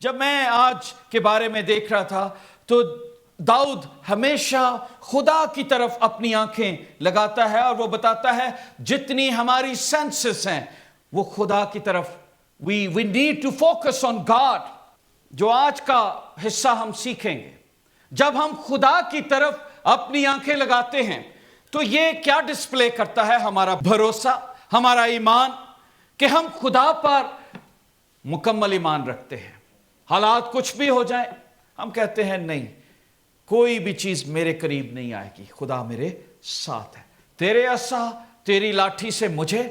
جب میں آج کے بارے میں دیکھ رہا تھا تو داؤد ہمیشہ خدا کی طرف اپنی آنکھیں لگاتا ہے اور وہ بتاتا ہے جتنی ہماری سینسز ہیں وہ خدا کی طرف we need to focus on God. جو آج کا حصہ ہم سیکھیں گے، جب ہم خدا کی طرف اپنی آنکھیں لگاتے ہیں تو یہ کیا ڈسپلے کرتا ہے؟ ہمارا بھروسہ، ہمارا ایمان، کہ ہم خدا پر مکمل ایمان رکھتے ہیں۔ حالات کچھ بھی ہو جائیں ہم کہتے ہیں نہیں، کوئی بھی چیز میرے قریب نہیں آئے گی، خدا میرے ساتھ ہے، تیرے عصا تیری لاٹھی سے مجھے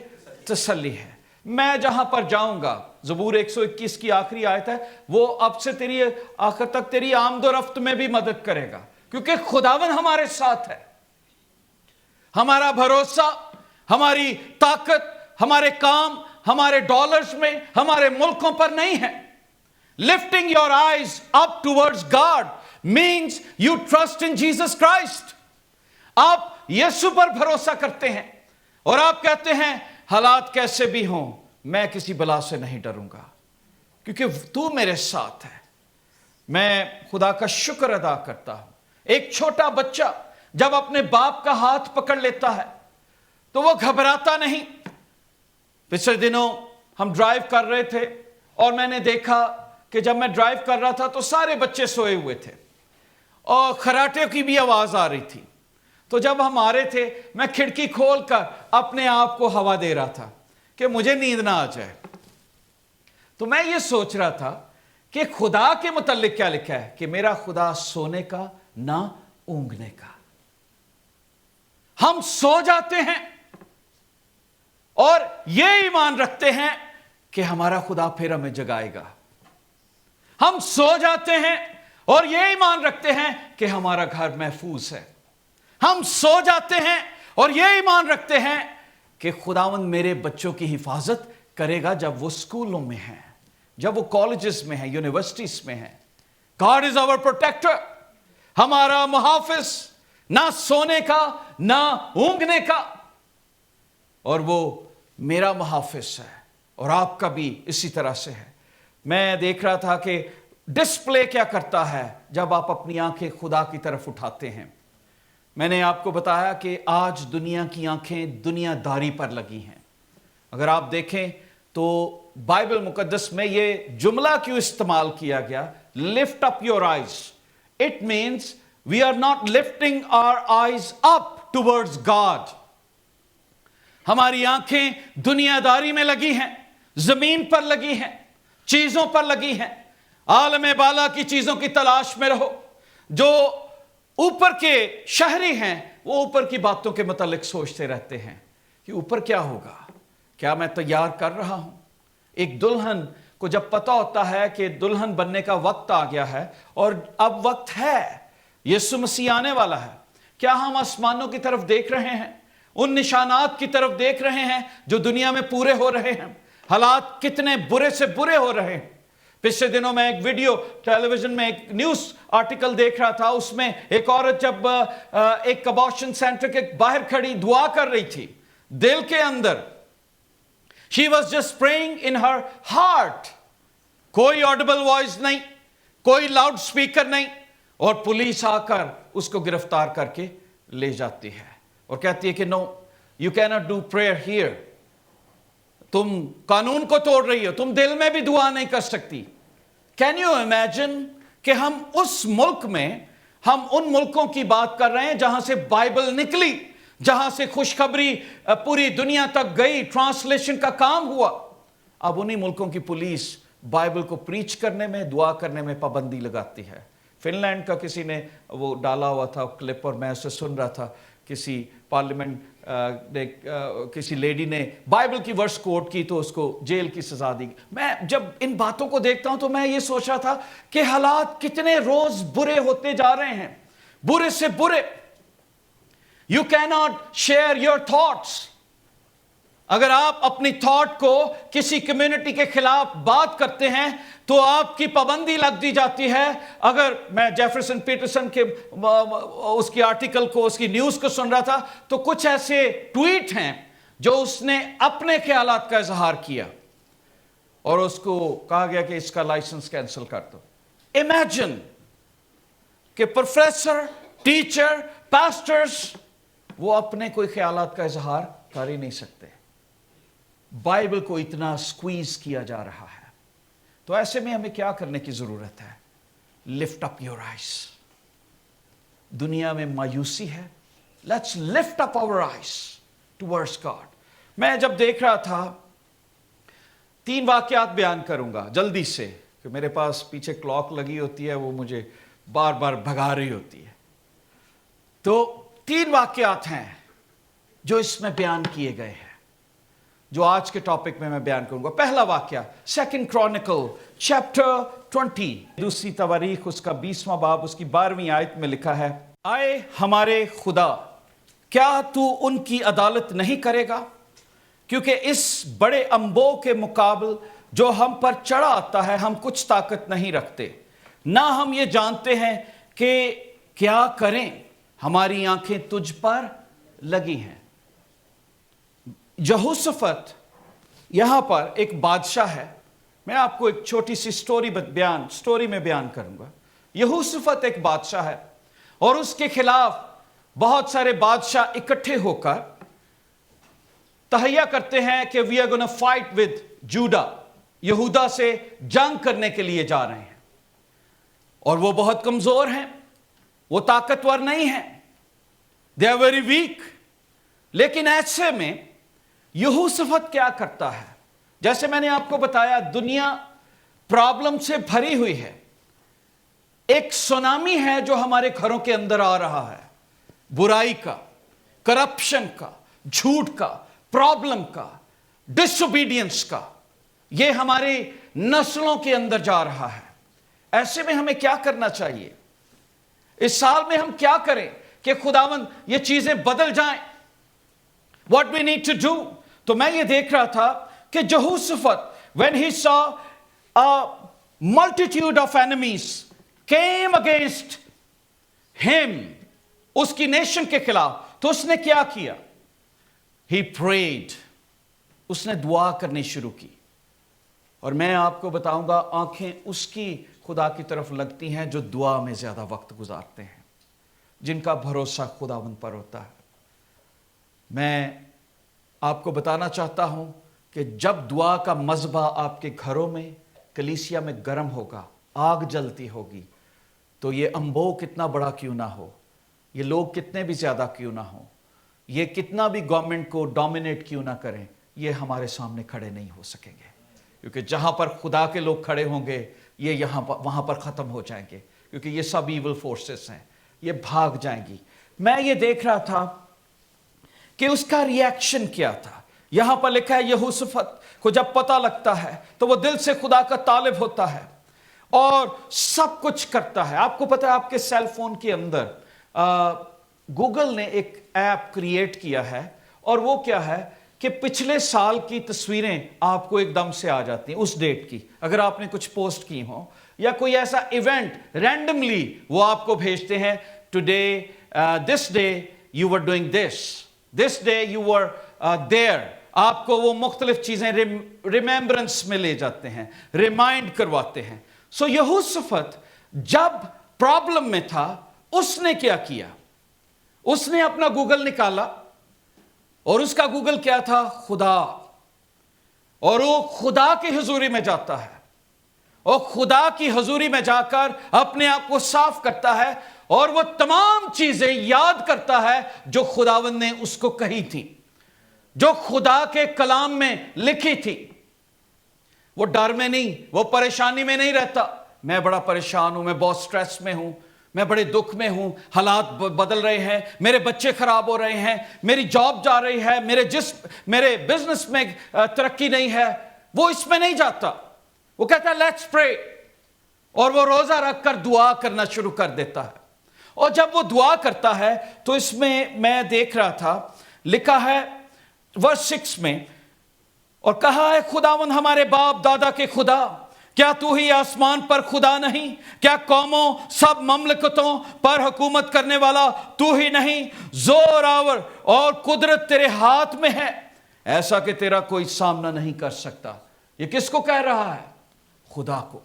تسلی ہے، میں جہاں پر جاؤں گا۔ زبور 121 کی آخری آیت ہے، وہ اب سے تیری آخر تک تیری آمد و رفت میں بھی مدد کرے گا، کیونکہ خداوند ہمارے ساتھ ہے۔ ہمارا بھروسہ، ہماری طاقت، ہمارے کام، ہمارے ڈالرز میں، ہمارے ملکوں پر نہیں ہے۔ Lifting your eyes up towards God means you trust in Jesus Christ. آپ یسوع پر بھروسہ کرتے ہیں اور آپ کہتے ہیں حالات کیسے بھی ہوں میں کسی بلا سے نہیں ڈروں گا کیونکہ تو میرے ساتھ ہے۔ میں خدا کا شکر ادا کرتا ہوں۔ ایک چھوٹا بچہ جب اپنے باپ کا ہاتھ پکڑ لیتا ہے تو وہ گھبراتا نہیں۔ پچھلے دنوں ہم ڈرائیو کر رہے تھے اور میں نے دیکھا کہ جب میں ڈرائیو کر رہا تھا تو سارے بچے سوئے ہوئے تھے اور خراٹے کی بھی آواز آ رہی تھی۔ تو جب ہم آ رہے تھے میں کھڑکی کھول کر اپنے آپ کو ہوا دے رہا تھا کہ مجھے نیند نہ آ جائے۔ تو میں یہ سوچ رہا تھا کہ خدا کے متعلق کیا لکھا ہے کہ میرا خدا سونے کا نہ اونگنے کا۔ ہم سو جاتے ہیں اور یہ ایمان رکھتے ہیں کہ ہمارا خدا پھر ہمیں جگائے گا۔ ہم سو جاتے ہیں اور یہ ایمان رکھتے ہیں کہ ہمارا گھر محفوظ ہے۔ ہم سو جاتے ہیں اور یہ ایمان رکھتے ہیں کہ خداوند میرے بچوں کی حفاظت کرے گا جب وہ اسکولوں میں ہیں، جب وہ کالجز میں ہیں، یونیورسٹیز میں ہیں۔ God is our protector، ہمارا محافظ، نہ سونے کا نہ اونگنے کا، اور وہ میرا محافظ ہے اور آپ کا بھی اسی طرح سے ہے۔ میں دیکھ رہا تھا کہ ڈسپلے کیا کرتا ہے جب آپ اپنی آنکھیں خدا کی طرف اٹھاتے ہیں۔ میں نے آپ کو بتایا کہ آج دنیا کی آنکھیں دنیا داری پر لگی ہیں۔ اگر آپ دیکھیں تو بائبل مقدس میں یہ جملہ کیوں استعمال کیا گیا، lift up your eyes. It means we are not lifting our eyes up towards God. ہماری آنکھیں دنیا داری میں لگی ہیں، زمین پر لگی ہیں، چیزوں پر لگی ہیں۔ عالم بالا کی چیزوں کی تلاش میں رہو۔ جو اوپر کے شہری ہیں وہ اوپر کی باتوں کے متعلق سوچتے رہتے ہیں کہ اوپر کیا ہوگا، کیا میں تیار کر رہا ہوں۔ ایک دلہن کو جب پتہ ہوتا ہے کہ دلہن بننے کا وقت آ گیا ہے اور اب وقت ہے، یسوع مسیح آنے والا ہے، کیا ہم آسمانوں کی طرف دیکھ رہے ہیں، ان نشانات کی طرف دیکھ رہے ہیں جو دنیا میں پورے ہو رہے ہیں؟ حالات کتنے برے سے برے ہو رہے ہیں۔ پچھلے دنوں میں ایک ویڈیو ٹیلی ویژن میں ایک نیوز آرٹیکل دیکھ رہا تھا، اس میں ایک عورت جب ایک ابارشن سینٹر کے باہر کھڑی دعا کر رہی تھی دل کے اندر، she was just praying in her heart، کوئی آڈیبل وائس نہیں، کوئی لاؤڈ سپیکر نہیں، اور پولیس آ کر اس کو گرفتار کر کے لے جاتی ہے اور کہتی ہے کہ no you cannot do prayer here، تم قانون کو توڑ رہی ہو، تم دل میں بھی دعا نہیں کر سکتی۔ کین یو امیجن کہ ہم اس ملک میں، ہم ان ملکوں کی بات کر رہے ہیں جہاں سے بائبل نکلی، جہاں سے خوشخبری پوری دنیا تک گئی، ٹرانسلیشن کا کام ہوا۔ اب انہی ملکوں کی پولیس بائبل کو پریچ کرنے میں، دعا کرنے میں پابندی لگاتی ہے۔ فن لینڈ کا کسی نے وہ ڈالا ہوا تھا کلپ اور میں اسے سن رہا تھا، کسی پارلیمنٹ کسی لیڈی نے بائبل کی ورس کوٹ کی تو اس کو جیل کی سزا دی۔ میں جب ان باتوں کو دیکھتا ہوں تو میں یہ سوچ رہا تھا کہ حالات کتنے روز برے ہوتے جا رہے ہیں، برے سے برے۔ You cannot share your thoughts۔ اگر آپ اپنی تھاٹ کو کسی کمیونٹی کے خلاف بات کرتے ہیں تو آپ کی پابندی لگ دی جاتی ہے۔ اگر میں جیفرسن پیٹرسن کے اس کی آرٹیکل کو، اس کی نیوز کو سن رہا تھا تو کچھ ایسے ٹویٹ ہیں جو اس نے اپنے خیالات کا اظہار کیا۔ और उसको कहा गया कि इसका लाइसेंस कैंसिल कर दो। इमेजिन कि प्रोफेसर, टीचर, पास्टर्स वो अपने कोई ख्यालात का इजहार कर ही नहीं सकते, बाइबल को इतना स्क्वीज किया जा रहा है। तो ऐसे में हमें क्या करने की जरूरत है? Lift up your eyes. दुनिया में मायूसी है, let's lift up our eyes towards God. मैं जब देख रहा था, 3 वाकयात बयान करूंगा जल्दी से, कि मेरे पास पीछे क्लॉक लगी होती है, वो मुझे बार बार भगा रही होती है। तो 3 वाकयात हैं जो इसमें बयान किए गए हैं, जो आज के टॉपिक में मैं बयान करूंगा। पहला वाकया 2 क्रॉनिकल चैप्टर 20, दूसरी तवारीख उसका 20वां बाब उसकी 12वीं आयत में लिखा है, आए हमारे खुदा, क्या तू उनकी अदालत नहीं करेगा? क्योंकि इस बड़े अंबों के मुकाबले जो हम पर चढ़ा आता है, हम कुछ ताकत नहीं रखते, ना हम ये जानते हैं कि क्या करें, हमारी आंखें तुझ पर लगी हैं। यहोशाफात यहां पर एक बादशाह है। मैं आपको एक छोटी सी स्टोरी में बयान करूंगा। यहोशाफात एक बादशाह है और उसके खिलाफ बहुत सारे बादशाह इकट्ठे होकर तहैया करते हैं कि we are gonna fight with Judah, यहूदा से जंग करने के लिए जा रहे हैं। और वो बहुत कमजोर हैं, वो ताकतवर नहीं हैं, दे आर वेरी वीक। लेकिन ऐसे में यहोशाफात क्या करता है? जैसे मैंने आपको बताया, दुनिया प्रॉब्लम से भरी हुई है। एक सुनामी है जो हमारे घरों के अंदर आ रहा है, बुराई का, करप्शन का, झूठ का, प्रॉब्लम का, डिसोबीडियंस का। यह हमारी नस्लों के अंदर जा रहा है। ऐसे में हमें क्या करना चाहिए? इस साल में हम क्या करें कि खुदावंद ये चीजें बदल जाएं? What we need to do? तो मैं ये देख रहा था कि यहोशाफात, when he saw a multitude of enemies came against him, उसकी नेशन के खिलाफ, तो उसने क्या किया? He prayed, उसने दुआ करनी शुरू की। और मैं आपको बताऊंगा, आंखें उसकी खुदा की तरफ लगती हैं जो दुआ में ज्यादा वक्त गुजारते हैं, जिनका भरोसा खुदावंद पर होता है। मैं आपको बताना चाहता हूं कि जब दुआ का मज़बा आपके घरों में, कलीसिया में गर्म होगा, आग जलती होगी, तो ये अंबो कितना बड़ा क्यों ना हो, ये लोग कितने भी ज्यादा क्यों ना हो, ये कितना भी गवर्नमेंट को डोमिनेट क्यों ना करें, ये हमारे सामने खड़े नहीं हो सकेंगे। क्योंकि जहां पर खुदा के लोग खड़े होंगे, ये यहां पर वहां पर खत्म हो जाएंगे, क्योंकि ये सब इविल फोर्सेस हैं, ये भाग जाएंगी। मैं ये देख रहा था कि उसका रिएक्शन क्या था। यहां पर लिखा है, यहोशाफात को जब पता लगता है तो वो दिल से खुदा का तालिब होता है और सब कुछ करता है। आपको पता है, आपके सेल फोन के अंदर गूगल ने एक ऐप क्रिएट किया है, और वो क्या है कि पिछले साल की तस्वीरें आपको एकदम से आ जाती हैं, उस डेट की। अगर आपने कुछ पोस्ट की हो या कोई ऐसा इवेंट रैंडमली वो आपको भेजते हैं, today this day you were doing this day you were there. आपको वो मुख्तलिफ चीजें रिमेंबरेंस में ले जाते हैं, रिमाइंड करवाते हैं। सो यहोशाफात जब प्रॉब्लम में था, उसने क्या किया? उसने अपना गूगल निकाला, और उसका गूगल क्या था? खुदा। और वो खुदा की हुजूरी में जाता है, और खुदा की हुजूरी में जाकर अपने आप को साफ करता है, और वो तमाम चीजें याद करता है जो खुदावंद ने उसको कही थी, जो खुदा के कलाम में लिखी थी। वो डर में नहीं, वो परेशानी में नहीं रहता, मैं बड़ा परेशान हूं, मैं बहुत स्ट्रेस में हूं, मैं बड़े दुख में हूं, हालात बदल रहे हैं, मेरे बच्चे खराब हो रहे हैं, मेरी जॉब जा रही है, मेरे बिजनेस में तरक्की नहीं है। वो इसमें नहीं जाता, वो कहता है लेट्स प्रे, और वो रोजा रखकर दुआ करना शुरू कर देता है। और जब वो दुआ करता है तो इसमें मैं देख रहा था, लिखा है वर्स 6 में, और कहा है, खुदावंद हमारे बाप दादा के खुदा, क्या तू ही आसमान पर खुदा नहीं? क्या कौमों सब ममलकतों पर हुकूमत करने वाला तू ही नहीं? जोर आवर और कुदरत तेरे हाथ में है, ऐसा कि तेरा कोई सामना नहीं कर सकता। ये किसको कह रहा है? खुदा को।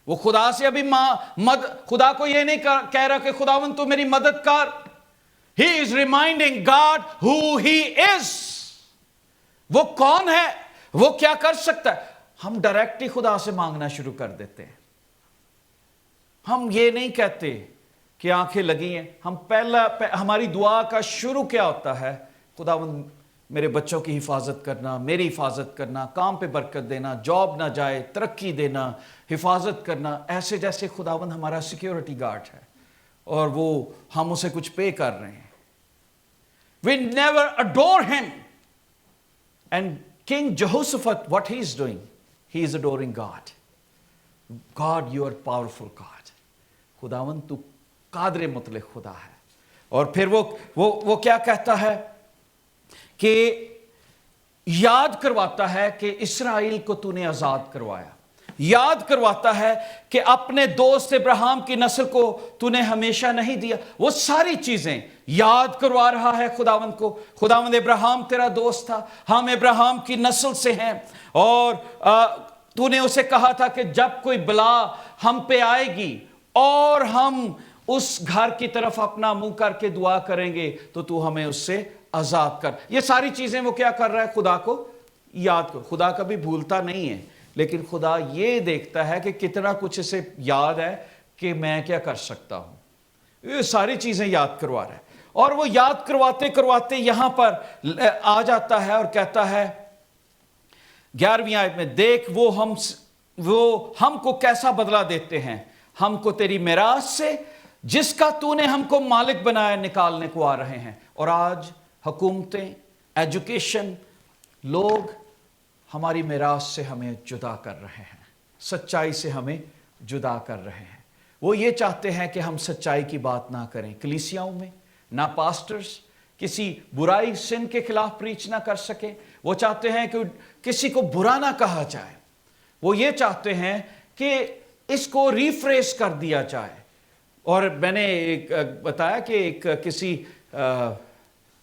वो खुदा से अभी खुदा को ये नहीं कह रहा कि खुदावन तू मेरी मदद कर। He is reminding God who he is. वो कौन है, वो क्या कर सकता है। हम डायरेक्ट ही खुदा से मांगना शुरू कर देते हैं। हम ये नहीं कहते कि आंखें लगी हैं। हम हमारी दुआ का शुरू क्या होता है? खुदावन मेरे बच्चों की हिफाजत करना, मेरी हिफाजत करना, काम पे बरकत देना, जॉब ना जाए, तरक्की देना, हिफाजत करना, ऐसे जैसे खुदावन हमारा सिक्योरिटी गार्ड है और वो हम उसे कुछ पे कर रहे हैं। We never adore him. And King Jehoshaphat, what he is doing? He is adoring God. God, you are powerful God. खुदावन तू कादरे मुतले खुदा है। और फिर वो क्या कहता है कि याद करवाता है कि इस्राएल को तूने आजाद करवाया। याद करवाता है कि अपने दोस्त इब्राहिम की नस्ल को तूने हमेशा नहीं दिया। वो सारी चीजें याद करवा रहा है खुदावंद को। खुदावंद इब्राहिम तेरा दोस्त था, हम इब्राहिम की नस्ल से हैं, और तूने उसे कहा था कि जब कोई बला हम पे आएगी और हम उस घर की तरफ अपना मुंह करके दुआ करेंगे तो तू हमें उससे आजाद कर। ये सारी चीजें वो क्या कर रहा है? खुदा को याद कर। खुदा कभी भूलता नहीं है, लेकिन खुदा ये देखता है कि कितना कुछ इसे याद है कि मैं क्या कर सकता हूं। ये सारी चीजें याद करवा रहा है, और वो याद करवाते करवाते यहां पर आ जाता है और कहता है 11वीं आयत में, देख वो हमको कैसा बदला देते हैं, हमको तेरी मिरास से जिसका तूने हमको मालिक बनाया निकालने को आ रहे हैं। और आज हुकूमतें, एजुकेशन, लोग हमारी मिरास से हमें जुदा कर रहे हैं, सच्चाई से हमें जुदा कर रहे हैं। वो ये चाहते हैं कि हम सच्चाई की बात ना करें कलीसियाओं में, ना पास्टर्स किसी बुराई सिन के खिलाफ प्रीच ना कर सके। वो चाहते हैं कि किसी को बुरा ना कहा जाए। वो ये चाहते हैं कि इसको रिफ्रेश कर दिया जाए। और मैंने एक बताया कि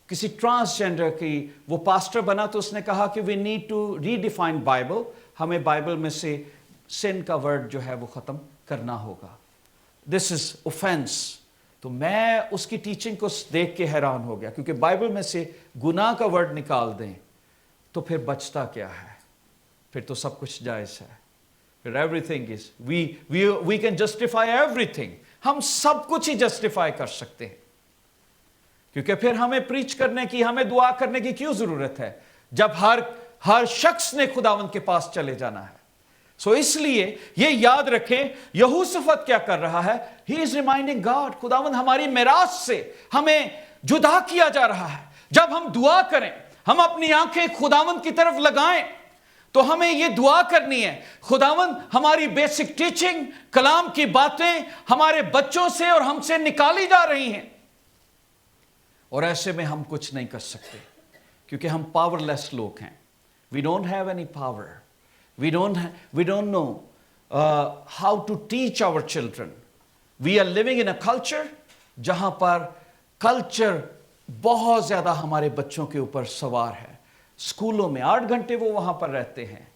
किसी ट्रांसजेंडर की वो पास्टर बना तो उसने कहा कि we need to redefine Bible, हमें बाइबल में से सिन का वर्ड जो है वो ख़त्म करना होगा। This is offence. तो मैं उसकी टीचिंग को देख के हैरान हो गया, क्योंकि बाइबल में से गुनाह का वर्ड निकाल दें तो फिर बचता क्या है? फिर तो सब कुछ जायज़ है। फिर everything is we can justify everything. हम सब कुछ ही जस्टिफाई कर सकते हैं, क्योंकि फिर हमें प्रीच करने की, हमें दुआ करने की क्यों जरूरत है जब हर शख्स ने खुदावंद के पास चले जाना है। सो इसलिए ये याद रखें, यहोशफत क्या कर रहा है? ही इज रिमाइंडिंग गॉड, खुदावंद हमारी मिरास से हमें जुदा किया जा रहा है। जब हम दुआ करें, हम अपनी आंखें खुदावंद की तरफ लगाएं, तो हमें यह दुआ करनी है, खुदावंद हमारी बेसिक टीचिंग, कलाम की बातें हमारे बच्चों से और हमसे निकाली जा रही हैं, और ऐसे में हम कुछ नहीं कर सकते, क्योंकि हम पावरलेस लोग हैं। We don't have any power. We don't know how to teach our children. We are living in a culture जहां पर कल्चर बहुत ज्यादा हमारे बच्चों के ऊपर सवार है। स्कूलों में 8 घंटे वो वहां पर रहते हैं,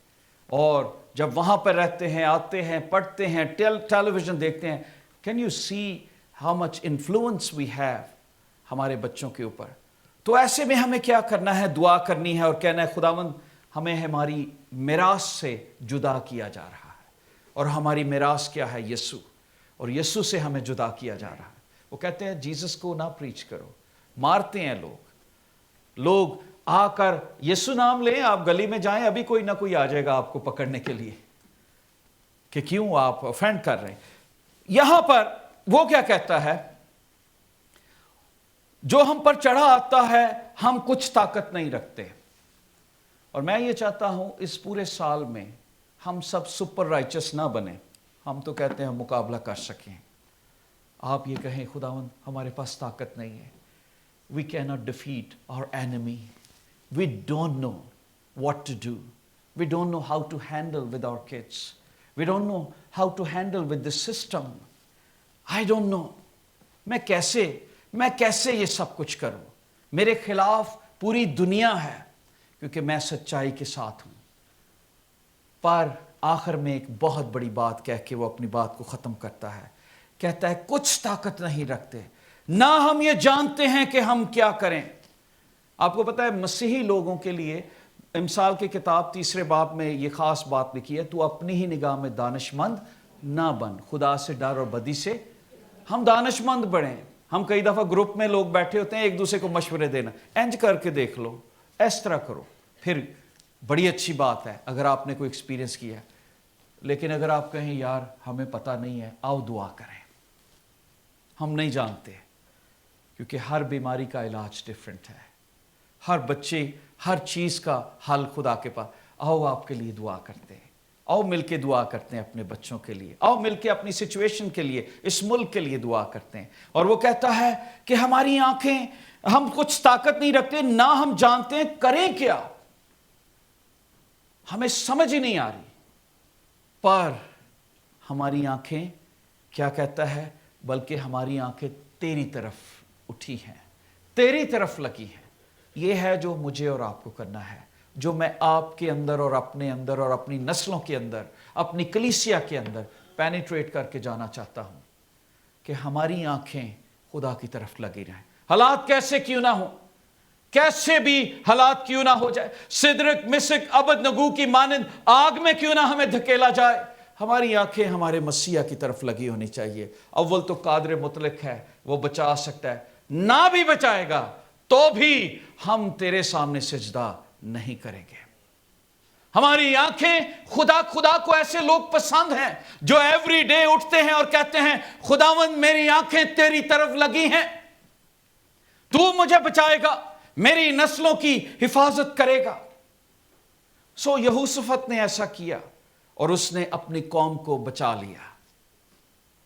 और जब वहां पर रहते हैं, आते हैं, पढ़ते हैं, टेलीविजन देखते हैं। Can you see how much influence we have हमारे बच्चों के ऊपर? तो ऐसे में हमें क्या करना है? दुआ करनी है और कहना है, खुदावंद हमें हमारी मिरास से जुदा किया जा रहा है, और हमारी मिरास क्या है? यीशु, और यीशु से हमें जुदा किया जा रहा है। वो कहते हैं जीसस को ना प्रीच करो। मारते हैं लोग आकर यीशु नाम लें, आप गली में जाएं, अभी कोई ना कोई आ जाएगा आपको पकड़ने के लिए कि क्यों आप ऑफेंड कर रहे हैं। यहां पर वो क्या कहता है? जो हम पर चढ़ा आता है हम कुछ ताकत नहीं रखते। और मैं ये चाहता हूं इस पूरे साल में हम सब सुपर राइचस ना बने। हम तो कहते हैं मुकाबला कर सकें। आप ये कहें खुदावंद हमारे पास ताकत नहीं है। We can not defeat our enemy. We don't know what to do. We don't know how to handle with our kids. We don't know how to handle with the system. I don't know मैं कैसे ये सब कुछ करूं। मेरे खिलाफ पूरी दुनिया है, क्योंकि मैं सच्चाई के साथ हूं। پر آخر میں ایک بہت بڑی بات کہہ کے وہ اپنی بات کو ختم کرتا ہے. کہتا ہے کچھ طاقت نہیں رکھتے، نہ ہم یہ جانتے ہیں کہ ہم کیا کریں. آپ کو پتا ہے مسیحی لوگوں کے لیے امثال کی کتاب 3 باب میں یہ خاص بات لکھی ہے، تو اپنی ہی نگاہ میں دانش مند نہ بن، خدا سے ڈر اور بدی سے. ہم دانش مند بڑھیں. ہم کئی دفعہ گروپ میں لوگ بیٹھے ہوتے ہیں، ایک دوسرے کو مشورے دینا، انج کر کے دیکھ لو، اس طرح کرو، پھر بڑی اچھی بات ہے اگر آپ نے کوئی ایکسپیرینس کیا. لیکن اگر آپ کہیں یار ہمیں پتہ نہیں ہے، آؤ دعا کریں، ہم نہیں جانتے، کیونکہ ہر بیماری کا علاج ڈیفرنٹ ہے، ہر بچے ہر چیز کا حل خدا کے پاس. آؤ آپ کے لیے دعا کرتے ہیں، آؤ مل کے دعا کرتے ہیں اپنے بچوں کے لیے، آؤ مل کے اپنی سچویشن کے لیے، اس ملک کے لیے دعا کرتے ہیں. اور وہ کہتا ہے کہ ہماری آنکھیں، ہم کچھ طاقت نہیں رکھتے، نہ ہم جانتے ہیں کریں کیا، ہمیں سمجھ ہی نہیں آ رہی. پر ہماری آنکھیں کیا کہتا ہے، بلکہ ہماری آنکھیں تیری طرف اٹھی ہیں، تیری طرف لگی ہیں. یہ ہے جو مجھے اور آپ کو کرنا ہے، جو میں آپ کے اندر اور اپنے اندر اور اپنی نسلوں کے اندر، اپنی کلیسیا کے اندر پینیٹریٹ کر کے جانا چاہتا ہوں، کہ ہماری آنکھیں خدا کی طرف لگی رہیں. حالات کیسے کیوں نہ ہوں، کیسے بھی حالات کیوں نہ ہو جائے، صدرک مسک ابد نگو کی مانند آگ میں کیوں نہ ہمیں دھکیلا جائے، ہماری آنکھیں ہمارے مسیح کی طرف لگی ہونی چاہیے. اول تو قادر مطلق ہے، وہ بچا سکتا ہے، نہ بھی بچائے گا تو بھی ہم تیرے سامنے سجدہ نہیں کریں گے. ہماری آنکھیں خدا کو ایسے لوگ پسند ہیں جو ایوری ڈے اٹھتے ہیں اور کہتے ہیں خداوند میری آنکھیں تیری طرف لگی ہیں، تو مجھے بچائے گا، میری نسلوں کی حفاظت کرے گا. سو یہوشافط نے ایسا کیا اور اس نے اپنی قوم کو بچا لیا.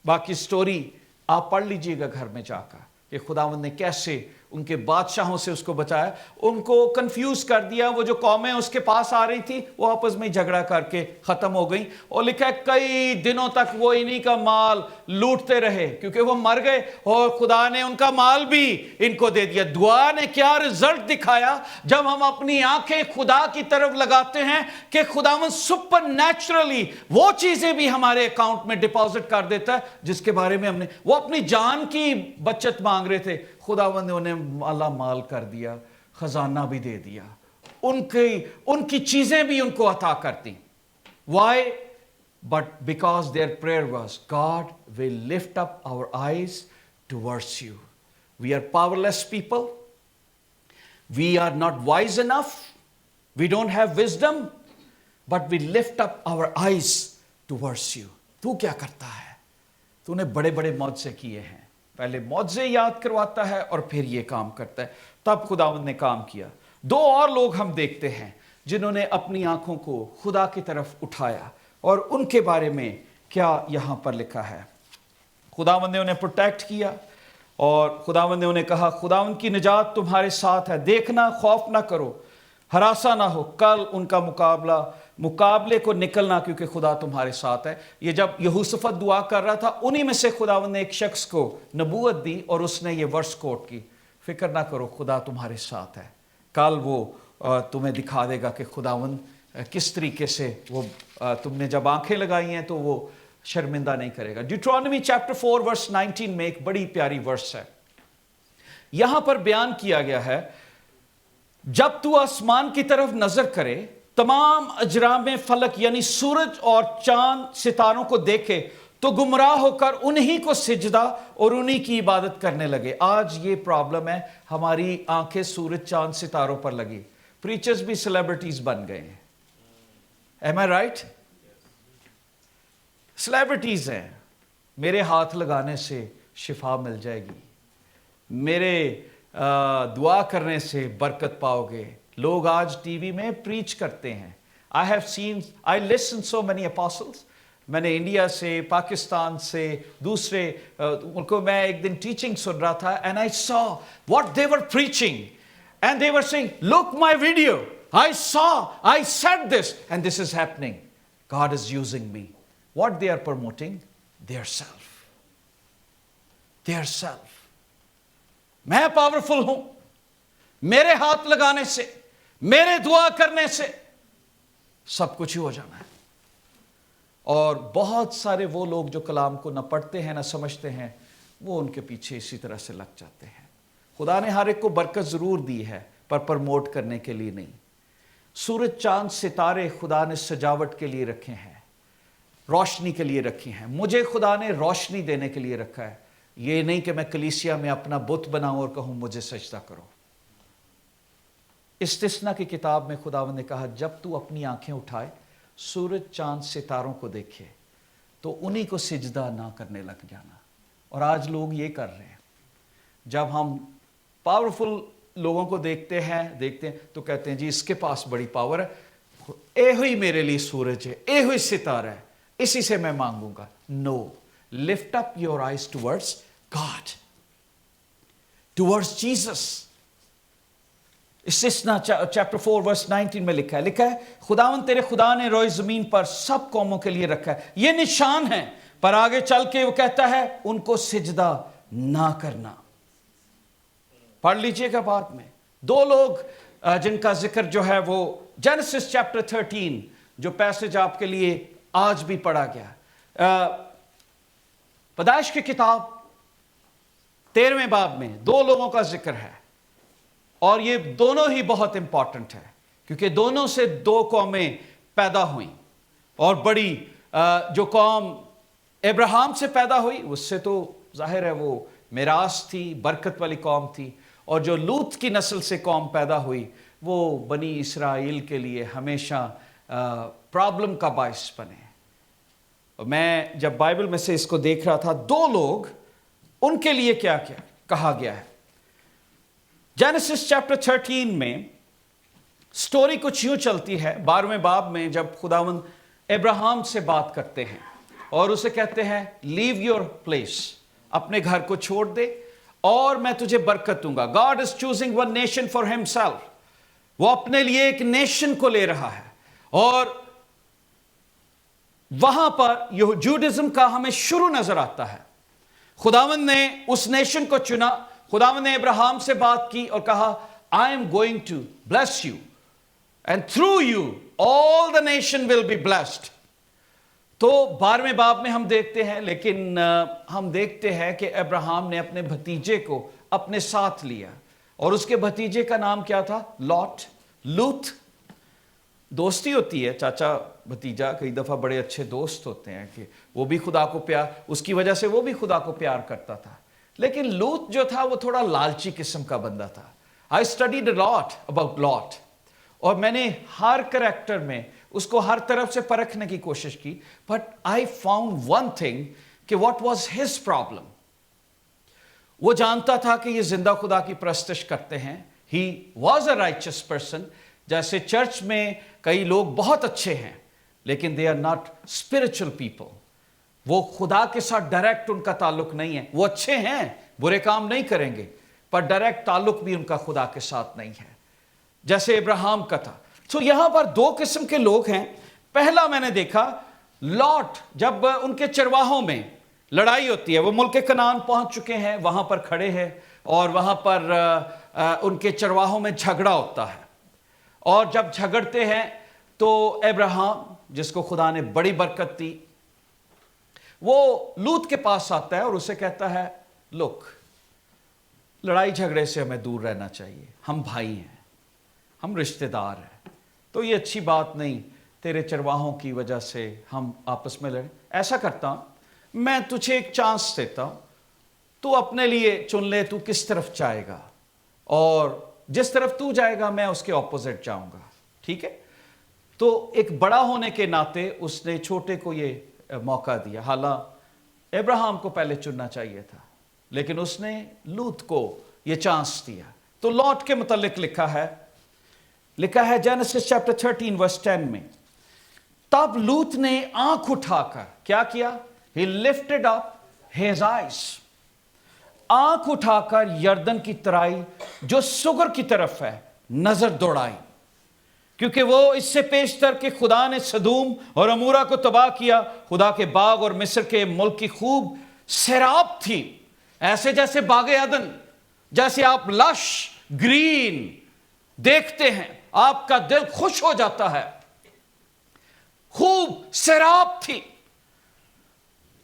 باقی سٹوری آپ پڑھ لیجئے گا گھر میں جا کر کہ خداوند نے کیسے ان کے بادشاہوں سے اس کو بچایا، ان کو کنفیوز کر دیا. وہ جو قومیں اس کے پاس آ رہی تھی وہ آپس میں جھگڑا کر کے ختم ہو گئیں، اور لکھا ہے کئی دنوں تک وہ انہی کا مال لوٹتے رہے، کیونکہ وہ مر گئے اور خدا نے ان کا مال بھی ان کو دے دیا. دعا نے کیا رزلٹ دکھایا، جب ہم اپنی آنکھیں خدا کی طرف لگاتے ہیں کہ خداوند سپر نیچرلی وہ چیزیں بھی ہمارے اکاؤنٹ میں ڈپازٹ کر دیتا ہے جس کے بارے میں ہم نے، وہ اپنی جان کی بچت مانگ رہے تھے، خداوند نے انہیں مالا مال کر دیا، خزانہ بھی دے دیا، ان کی چیزیں بھی ان کو عطا کرتی. Why? But because their prayer was, God will lift up our eyes towards you. We are powerless people. We are not wise enough. We don't have wisdom. But we lift up our eyes towards you. تو کیا کرتا ہے؟ تو نے بڑے بڑے معجزے کیے ہیں. پہلے معجزے یاد کرواتا ہے اور پھر یہ کام کرتا ہے. تب خداوند نے کام کیا. 2 اور لوگ ہم دیکھتے ہیں جنہوں نے اپنی آنکھوں کو خدا کی طرف اٹھایا، اور ان کے بارے میں کیا یہاں پر لکھا ہے. خداوند نے انہیں پروٹیکٹ کیا، اور خداوند نے انہیں کہا خداوند کی نجات تمہارے ساتھ ہے، دیکھنا خوف نہ کرو، ہراساں نہ ہو، کل ان کا مقابلے کو نکلنا کیونکہ خدا تمہارے ساتھ ہے. یہ جب یہوشافط دعا کر رہا تھا، انہی میں سے خداوند نے ایک شخص کو نبوت دی اور اس نے یہ ورس کوٹ کی، فکر نہ کرو خدا تمہارے ساتھ ہے، کل وہ تمہیں دکھا دے گا کہ خداوند کس طریقے سے وہ تم نے جب آنکھیں لگائی ہیں تو وہ شرمندہ نہیں کرے گا. ڈیوٹرانومی چیپٹر 4 ورس 19 میں ایک بڑی پیاری ورس ہے. یہاں پر بیان کیا گیا ہے، جب تو آسمان کی طرف نظر کرے، تمام اجرام فلک یعنی سورج اور چاند ستاروں کو دیکھے تو گمراہ ہو کر انہی کو سجدہ اور انہی کی عبادت کرنے لگے. آج یہ پرابلم ہے، ہماری آنکھیں سورج چاند ستاروں پر لگی. پریچرز بھی سیلیبریٹیز بن گئے ہیں. Am I right? سیلیبریٹیز ہیں، میرے ہاتھ لگانے سے شفا مل جائے گی، میرے دعا کرنے سے برکت پاؤ گے. لوگ آج ٹی وی میں پریچ کرتے ہیں. I listen so many apostles. میں نے انڈیا سے، پاکستان سے، دوسرے ملکوں میں ایک دن ٹیچنگ سن رہا تھا، and I saw what they were preaching, and they were saying, look my video, I said this, and this is happening. God is using me. What they are promoting? Their self. Their self. میں powerful ہوں، میرے ہاتھ لگانے سے، میرے دعا کرنے سے سب کچھ ہی ہو جانا ہے. اور بہت سارے وہ لوگ جو کلام کو نہ پڑھتے ہیں نہ سمجھتے ہیں، وہ ان کے پیچھے اسی طرح سے لگ جاتے ہیں۔ خدا نے ہر ایک کو برکت ضرور دی ہے، پر پرموٹ کرنے کے لیے نہیں۔ سورج، چاند، ستارے خدا نے سجاوٹ کے لیے رکھے ہیں، روشنی کے لیے رکھی ہیں۔ مجھے خدا نے روشنی دینے کے لیے رکھا ہے، یہ نہیں کہ میں کلیسیا میں اپنا بت بناؤں اور کہوں مجھے سجدہ کرو۔ استثنا کی کتاب میں خداوند نے کہا جب تو اپنی آنکھیں اٹھائے سورج، چاند، ستاروں کو دیکھے تو انہی کو سجدہ نہ کرنے لگ جانا۔ اور آج لوگ یہ کر رہے ہیں، جب ہم پاورفل لوگوں کو دیکھتے ہیں تو کہتے ہیں جی اس کے پاس بڑی پاور ہے، اے ہوئی میرے لیے سورج ہے، اے ہوئی ستارہ ہے، اسی سے میں مانگوں گا۔ No, lift up your eyes towards God, towards Jesus. استثنا چیپٹر 4 ورس 19 میں لکھا ہے خداوند تیرے خدا نے روئے زمین پر سب قوموں کے لیے رکھا ہے، یہ نشان ہے۔ پر آگے چل کے وہ کہتا ہے ان کو سجدہ نہ کرنا۔ پڑھ لیجئے گا بعد میں، دو لوگ جن کا ذکر جو ہے وہ جینیسس چیپٹر 13، جو پیسج آپ کے لیے آج بھی پڑھا گیا، پیدائش کی کتاب 13ویں باب میں دو لوگوں کا ذکر ہے، اور یہ دونوں ہی بہت امپورٹنٹ ہے، کیونکہ دونوں سے دو قومیں پیدا ہوئیں۔ اور بڑی جو قوم ابراہیم سے پیدا ہوئی، اس سے تو ظاہر ہے وہ میراث تھی، برکت والی قوم تھی، اور جو لوط کی نسل سے قوم پیدا ہوئی وہ بنی اسرائیل کے لیے ہمیشہ پرابلم کا باعث بنے۔ میں جب بائبل میں سے اس کو دیکھ رہا تھا، دو لوگ، ان کے لیے کیا کیا کہا گیا ہے۔ جینیسس چیپٹر 13 میں سٹوری کچھ یوں چلتی ہے، 12ویں باب میں جب خداوند ابراہیم سے بات کرتے ہیں اور اسے کہتے ہیں لیو یور پلیس، اپنے گھر کو چھوڑ دے اور میں تجھے برکت دوں گا۔ God is choosing one nation for himself, وہ اپنے لیے ایک نیشن کو لے رہا ہے، اور وہاں پر یہودیزم کا ہمیں شروع نظر آتا ہے۔ خداوند نے اس نیشن کو چنا، خداوند نے ابراہیم سے بات کی اور کہا I am going to bless you and through you all the nation will be blessed۔ تو 12ویں باب میں ہم دیکھتے ہیں، لیکن ہم دیکھتے ہیں کہ ابراہیم نے اپنے بھتیجے کو اپنے ساتھ لیا، اور اس کے بھتیجے کا نام کیا تھا؟ لوط۔ دوستی ہوتی ہے، چاچا بھتیجا کئی دفعہ بڑے اچھے دوست ہوتے ہیں کہ وہ بھی خدا کو پیار، اس کی وجہ سے وہ بھی خدا کو پیار کرتا تھا۔ لیکن لوط جو تھا وہ تھوڑا لالچی قسم کا بندہ تھا۔ I studied a lot about Lot، اور میں نے ہر کریکٹر میں اس کو ہر طرف سے پرکھنے کی کوشش کی، but I found one thing کہ what was his problem۔ وہ جانتا تھا کہ یہ زندہ خدا کی پرستش کرتے ہیں، he was a righteous person۔ جیسے چرچ میں کئی لوگ بہت اچھے ہیں لیکن they are not spiritual people، وہ خدا کے ساتھ ڈائریکٹ ان کا تعلق نہیں ہے، وہ اچھے ہیں، برے کام نہیں کریں گے، پر ڈائریکٹ تعلق بھی ان کا خدا کے ساتھ نہیں ہے، جیسے ابراہیم کا تھا۔ تو یہاں پر دو قسم کے لوگ ہیں۔ پہلا میں نے دیکھا لاٹ، جب ان کے چرواہوں میں لڑائی ہوتی ہے، وہ ملک کنعان پہنچ چکے ہیں، وہاں پر کھڑے ہیں، اور وہاں پر ان کے چرواہوں میں جھگڑا ہوتا ہے، اور جب جھگڑتے ہیں تو ابراہیم جس کو خدا نے بڑی برکت دی، وہ لوط کے پاس آتا ہے اور اسے کہتا ہے لک، لڑائی جھگڑے سے ہمیں دور رہنا چاہیے، ہم بھائی ہیں، ہم رشتہ دار ہیں، تو یہ اچھی بات نہیں تیرے چرواہوں کی وجہ سے ہم آپس میں لڑیں۔ ایسا کرتا ہوں، میں تجھے ایک چانس دیتا ہوں، تو اپنے لیے چن لے تو کس طرف جائے گا، اور جس طرف تو جائے گا میں اس کے اپوزٹ جاؤں گا، ٹھیک ہے؟ تو ایک بڑا ہونے کے ناطے اس نے چھوٹے کو یہ موقع دیا، حالانکہ ابراہیم کو پہلے چننا چاہیے تھا، لیکن اس نے لوط کو یہ چانس دیا۔ تو لاٹ کے متعلق لکھا ہے جینیسس چیپٹر 13 ورس 10 میں، تب لوط نے آنکھ اٹھا کر کیا کیا؟ He lifted up his eyes، آنکھ اٹھا کر یردن کی ترائی جو سگر کی طرف ہے نظر دوڑائی، کیونکہ وہ اس سے پیشتر کہ خدا نے سدوم اور عمورہ کو تباہ کیا، خدا کے باغ اور مصر کے ملک کی خوب سیراب تھی، ایسے جیسے باغ عدن، جیسے آپ لش گرین دیکھتے ہیں آپ کا دل خوش ہو جاتا ہے۔ खूब सैराब थी।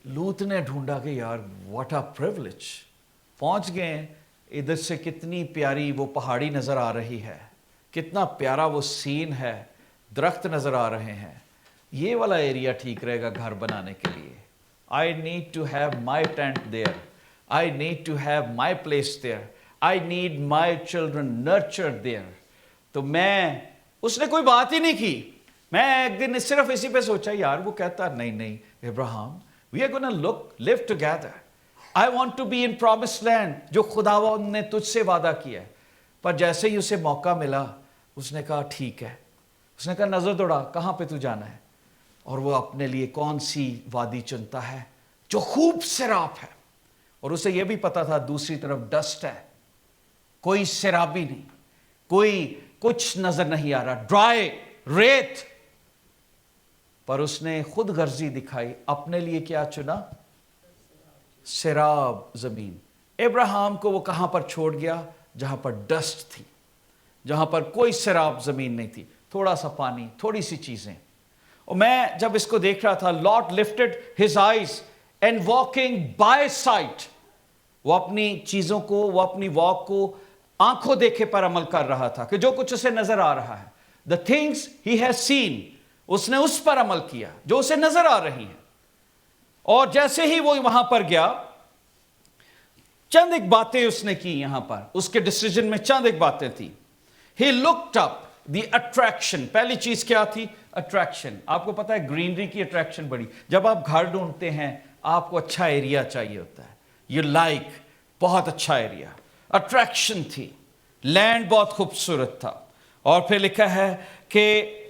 लूत ने ढूंढा कि यार व्हाट अ प्रिविलेज, पहुंच गए, इधर से कितनी प्यारी वो पहाड़ी नजर आ रही है, कितना प्यारा वो सीन है, दरख्त नजर आ रहे हैं, ये वाला एरिया ठीक रहेगा घर बनाने के लिए। I need to have my tent there, I need to have my place there, I need my children nurture there. तो उसने कोई बात ही नहीं की। मैं एक दिन सिर्फ इसी पे सोचा, यार वो कहता नहीं नहीं इब्राहिम, we are gonna live together, I want to be in promised land, जो खुदावंद ने तुझसे वादा किया है। पर जैसे ही उसे मौका मिला, उसने कहा ठीक है। उसने कहा नजर दौड़ा, कहाँ पे तू जाना है? और वो अपने लिए कौन सी वादी चुनता है जो खूब सैराब है, और उसे यह भी पता था दूसरी तरफ डस्ट है, कोई सैराबी नहीं, कोई कुछ नजर नहीं आ रहा, ड्राई रेत। पर उसने खुद गर्जी दिखाई, अपने लिए क्या चुना? सैराब जमीन। इब्राहिम को वो कहां पर छोड़ गया? जहां पर डस्ट थी, जहां पर कोई सैराब जमीन नहीं थी, थोड़ा सा पानी, थोड़ी सी चीजें। और मैं जब इसको देख रहा था, Lord lifted his eyes and walking by site, वो अपनी चीजों को, वो अपनी वॉक को आंखों देखे पर अमल कर रहा था कि जो कुछ उसे नजर आ रहा है, the things he has seen, उसने उस पर अमल किया जो उसे नजर आ रही हैं। और जैसे ही वो वहां पर गया, चंद एक बातें उसने की। यहां पर उसके डिसीजन में चंद एक बातें थी। He looked up the attraction. पहली चीज क्या थी? अट्रैक्शन। आपको पता है ग्रीनरी की अट्रैक्शन बड़ी, जब आप घर ढूंढते हैं आपको अच्छा एरिया चाहिए होता है, यू लाइक बहुत अच्छा एरिया। अट्रैक्शन थी, लैंड बहुत खूबसूरत था। और फिर लिखा है कि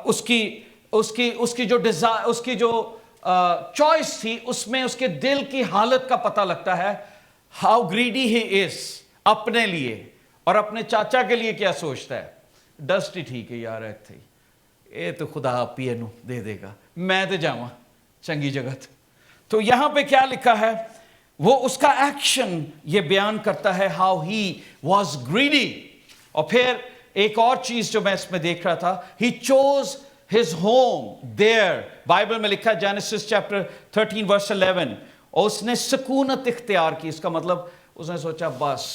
उसकी जो डिजायर, उसकी जो चॉइस थी, उसमें उसके दिल की हालत का पता लगता है। हाउ ग्रीडी ही इज, अपने लिए और अपने चाचा के लिए क्या सोचता है। डस्ट ही ठीक है यार, थी ये तो खुदा पिए नू दे देगा, मैं तो जावा चंगी जगह। तो यहां पे क्या लिखा है, वो उसका एक्शन ये बयान करता है, हाउ ही वॉज ग्रीडी। और फिर एक और चीज जो मैं इसमें देख रहा था, he chose his home there. Bible में लिखा है जेनेसिस चैप्टर 13 वर्स 11, और उसने सुकूनत इख्तियार की। इसका मतलब उसने सोचा बस